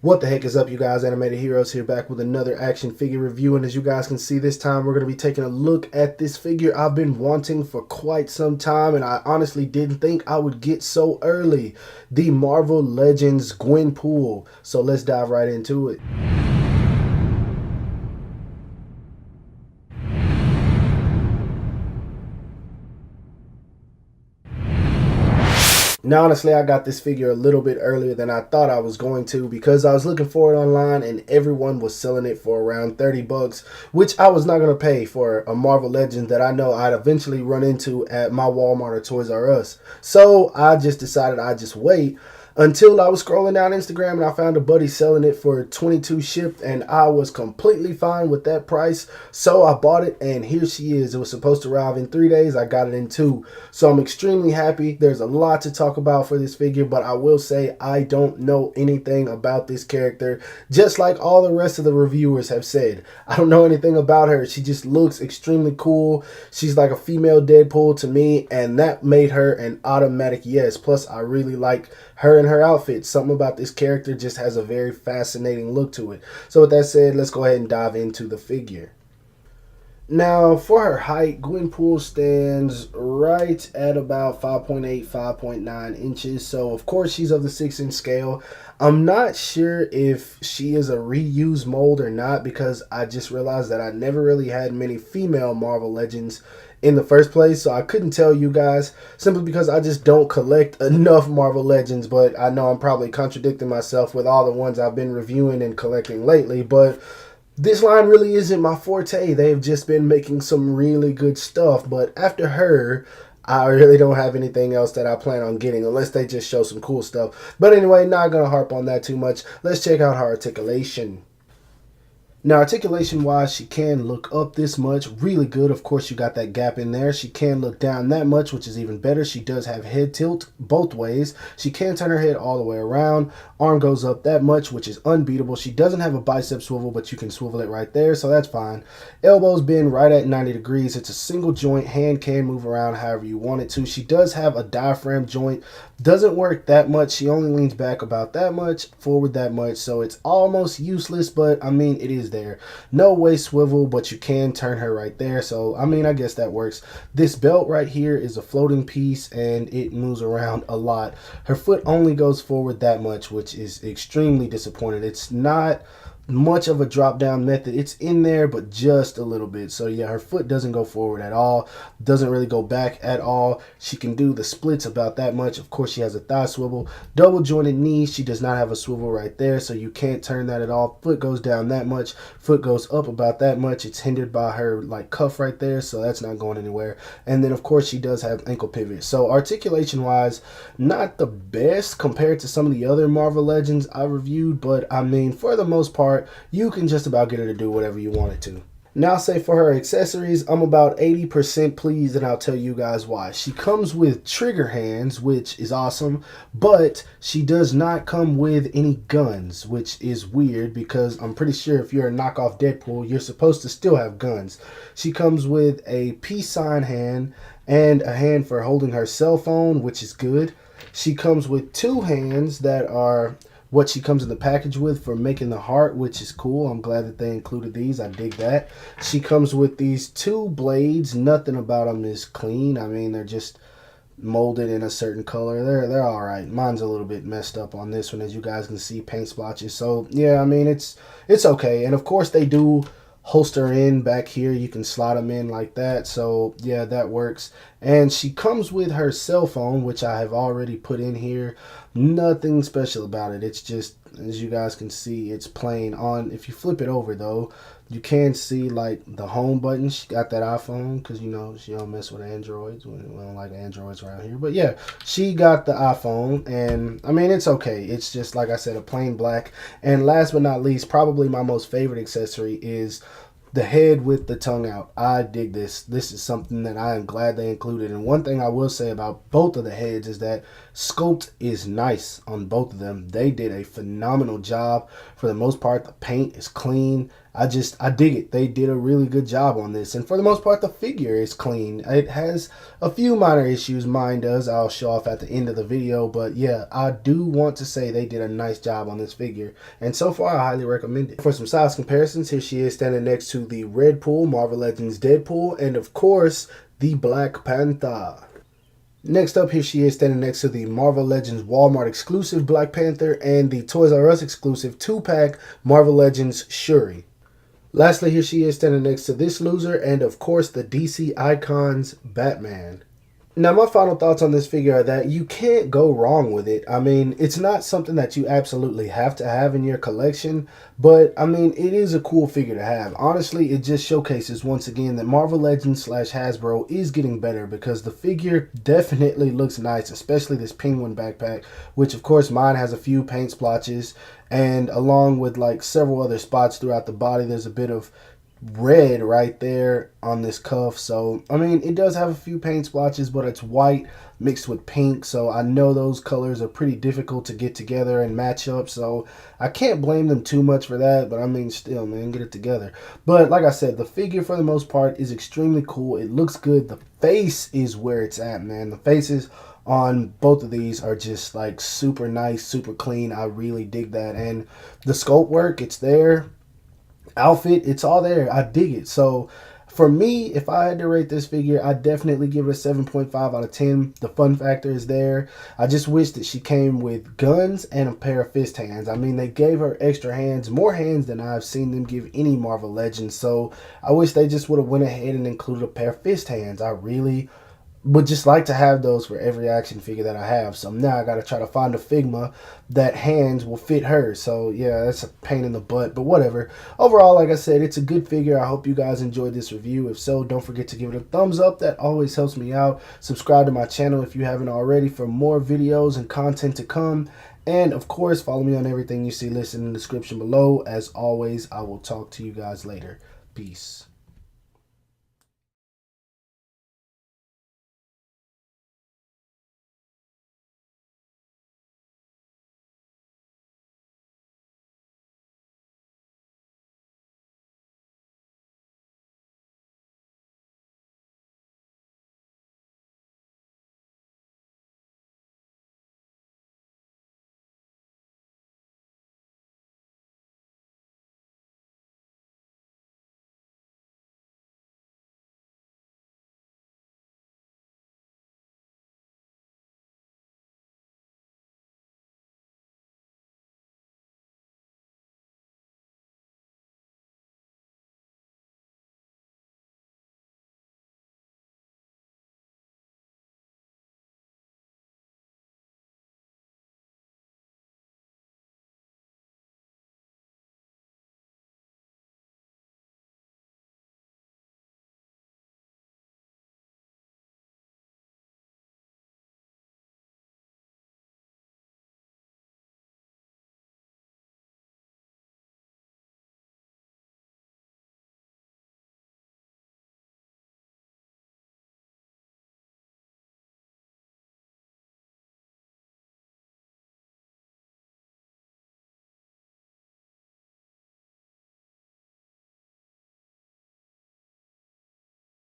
What the heck is up, you guys? Animated Heroes here, back with another action figure review. And as you guys can see, this time we're going to be taking a look at this figure I've been wanting for quite some time, and I honestly didn't think I would get so early. The Marvel Legends Gwenpool. So let's dive right into it. Now, honestly, I got this figure a little bit earlier than I thought I was going to because I was looking for it online and everyone was selling it for around 30 bucks, which I was not going to pay for a Marvel Legend that I know I'd eventually run into at my Walmart or Toys R Us. So I just decided I'd just wait until I was scrolling down Instagram and I found a buddy selling it for 22 shipped, and I was completely fine with that price. So I bought it, and here she is. It was supposed to arrive in 3 days. I got it in 2. So I'm extremely happy. There's a lot to talk about for this figure, but I will say I don't know anything about this character, just like all the rest of the reviewers have said. I don't know anything about her. She just looks extremely cool. She's like a female Deadpool to me, and that made her an automatic yes. Plus, I really like her and her outfit. Something about this character just has a very fascinating look to it. So with that said, let's go ahead and dive into the figure. Now, for her height, Gwenpool stands right at about 5.8, 5.9 inches. So, of course, she's of the 6-inch scale. I'm not sure if she is a reused mold or not because I just realized that I never really had many female Marvel Legends in the first place. So I couldn't tell you guys simply because I just don't collect enough Marvel Legends. But I know I'm probably contradicting myself with all the ones I've been reviewing and collecting lately. But this line really isn't my forte. They've just been making some really good stuff. But after her, I really don't have anything else that I plan on getting unless they just show some cool stuff. But anyway, not going to harp on that too much. Let's check out her articulation. Now, articulation wise, she can look up this much, really good. Of course, you got that gap in there. She can look down that much, which is even better. She does have head tilt both ways. She can turn her head all the way around. Arm goes up that much, which is unbeatable. She doesn't have a bicep swivel, but you can swivel it right there, so that's fine. Elbows bend right at 90 degrees. It's a single joint. Hand can move around however you want it to. She does have a diaphragm joint. Doesn't work that much. She only leans back about that much, forward that much, so it's almost useless, but I mean, it is there. No waist swivel, but you can turn her right there, so I mean, I guess that works. This belt right here is a floating piece and it moves around a lot. Her foot only goes forward that much, which is extremely disappointing. It's not much of a drop down method. It's in there, but just a little bit. So yeah, her foot doesn't go forward at all, doesn't really go back at all. She can do the splits about that much. Of course, she has a thigh swivel. Double jointed knees, she does not have a swivel right there, so you can't turn that at all. Foot goes down that much, foot goes up about that much. It's hindered by her like cuff right there, so that's not going anywhere. And then of course she does have ankle pivot. So articulation wise, not the best compared to some of the other Marvel Legends I reviewed, but I mean, for the most part, you can just about get her to do whatever you want it to. Now, say for her accessories, I'm about 80% pleased, and I'll tell you guys why. She comes with trigger hands, which is awesome, but she does not come with any guns, which is weird because I'm pretty sure if you're a knockoff Deadpool, you're supposed to still have guns. She comes with a peace sign hand and a hand for holding her cell phone, which is good. She comes with 2 hands that are what she comes in the package with for making the heart, which is cool. I'm glad that they included these. I dig that. She comes with these 2 blades. Nothing about them is clean. I mean, they're just molded in a certain color. They're all right. Mine's a little bit messed up on this one, as you guys can see, paint splotches. So yeah, I mean, it's okay. And of course they do holster in back here. You can slide them in like that, so yeah, that works. And she comes with her cell phone, which I have already put in here. Nothing special about it. It's just, as you guys can see, it's plain on. If you flip it over though, you can see like the home button. She got that iPhone because, you know, she don't mess with Androids. We don't like Androids around here. But yeah, she got the iPhone, and I mean, it's okay. It's just, like I said, a plain black. And last but not least, probably my most favorite accessory is the head with the tongue out. I dig this. This is something that I am glad they included. And one thing I will say about both of the heads is that Sculpt is nice on both of them. They did a phenomenal job. For the most part, the paint is clean. I dig it. They did a really good job on this. And for the most part, the figure is clean. It has a few minor issues. Mine does. I'll show off at the end of the video. But yeah, I do want to say they did a nice job on this figure. And so far, I highly recommend it. For some size comparisons, here she is standing next to the Redpool, Marvel Legends Deadpool, and of course, the Black Panther. Next up, here she is standing next to the Marvel Legends Walmart exclusive Black Panther and the Toys R Us exclusive 2-pack Marvel Legends Shuri. Lastly, here she is standing next to this loser and of course the DC Icons Batman. Now, my final thoughts on this figure are that you can't go wrong with it. I mean, it's not something that you absolutely have to have in your collection, but I mean, it is a cool figure to have. Honestly, it just showcases once again that Marvel Legends / Hasbro is getting better, because the figure definitely looks nice, especially this penguin backpack, which of course mine has a few paint splotches, and along with like several other spots throughout the body, there's a bit of red right there on this cuff. So I mean, it does have a few paint splotches, but it's white mixed with pink, so I know those colors are pretty difficult to get together and match up, so I can't blame them too much for that. But I mean, still, man, get it together. But like I said, the figure for the most part is extremely cool. It looks good. The face is where it's at, man. The faces on both of these are just like super nice, super clean. I really dig that. And the sculpt work, it's there. Outfit, it's all there. I dig it. So for me, if I had to rate this figure, I'd definitely give it a 7.5 out of 10. The fun factor is there. I just wish that she came with guns and a pair of fist hands. I mean, they gave her extra hands, more hands than I've seen them give any Marvel Legends. So I wish they just would have went ahead and included a pair of fist hands. I really would just like to have those for every action figure that I have. So now I got to try to find a Figma that hands will fit her. So yeah, that's a pain in the butt, but whatever. Overall, like I said, it's a good figure. I hope you guys enjoyed this review. If so, don't forget to give it a thumbs up. That always helps me out. Subscribe to my channel if you haven't already for more videos and content to come. And of course, follow me on everything you see listed in the description below. As always, I will talk to you guys later. Peace.